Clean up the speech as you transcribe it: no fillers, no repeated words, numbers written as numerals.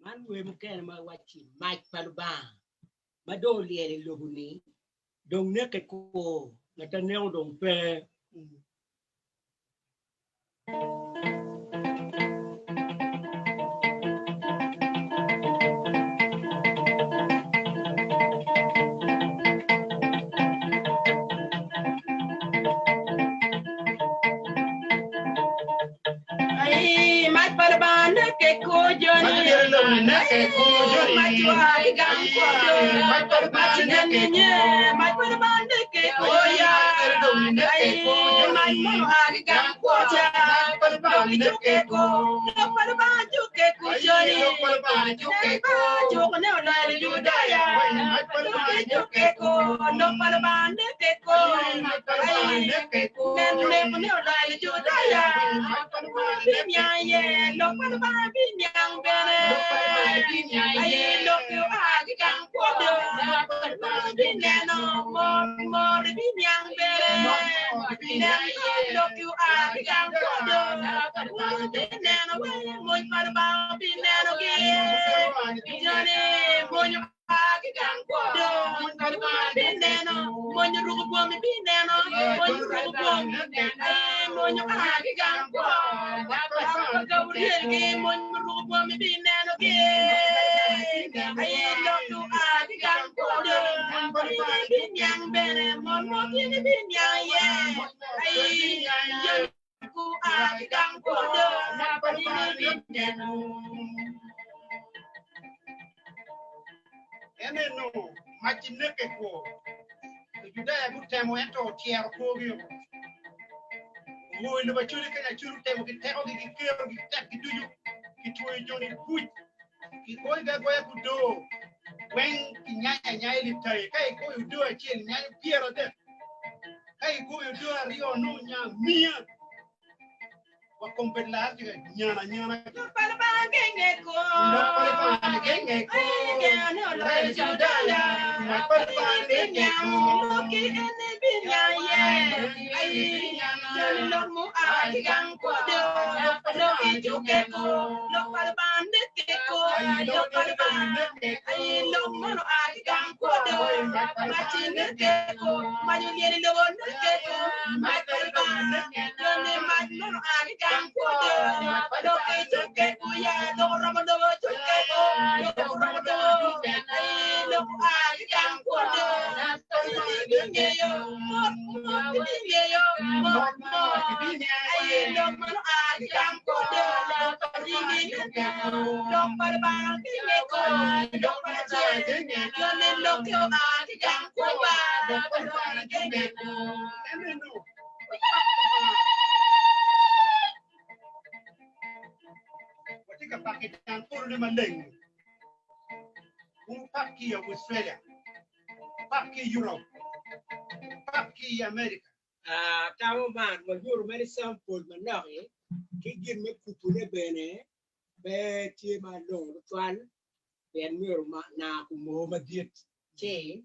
man we mu ken ma wachi mai palba ma do liere loguni dong ne ke ko na ta ne dong pe mai palba ne ke ko joni ne ke ko joni mai wa gam ko mai palba ne ke mai palba ne ke ko ya ne ke ko mai wa gam ko ja palba ne ke ko palba ju ke ko joni palba ju ke ko ju ne la ju da ya mai palba ju ke ko no palba ne ke ko palba ne ke ko ne la ju da ya binya ye lo palba binya bere aye lo ku agi kan ko do palba binya no mo binya bere lo ku agi kan ko do palba binya no mo palba binya no ge jone mo agi kan ko do palba binya no mo rugo bo mi binya no mo rugo bo mo agi kan ko Gabriel game on Rubo mi binano game. I love you adi kan kodo. Binyang bere mon mo tini binyang ye. Ay ku adi kan kodo. Binano. Ene no machineke ko. Judaya butemo ento tiero kogio. Moi le bachuri kanya churu temo ki tero ki kero ki tek ki duju ki tuwe joni kuj ki koi ga goya kudo wen ki nyanya nyaya li tai kai ko yu do achien nyanya piero de kai ko yu do rio no nya mia wa kompella diga nyana nyana Palba genge ko. Palba genge ko. No la judala. Palba genge ko. Loki ene binyang ye. Lo mu agi kan kodo. Loki juke ko. Lo palba neke ko. Lo palba lo mono agi kan kodo. Machi neke ko. Mayu yeri lo neke ko. Mai palba yone mai mono agi kan kodo. Loki juke ko ya lo ramado juke ko. Lo ramado lo agi kan kodo. Binye yo mo binye yo mo ay lo mono agi kan kodo. Binye lo palba binye ko. Lo palba yone lo ko agi kan kodo. Palba binye ko. Watika Pakistan puro ni mandeng. Paki Australia. Paki Europe. Paki America. Tao man ma yur mani sample ma nari ki gir me kupune bene be ti ma long twan ben mir ma na ku mo ma diet che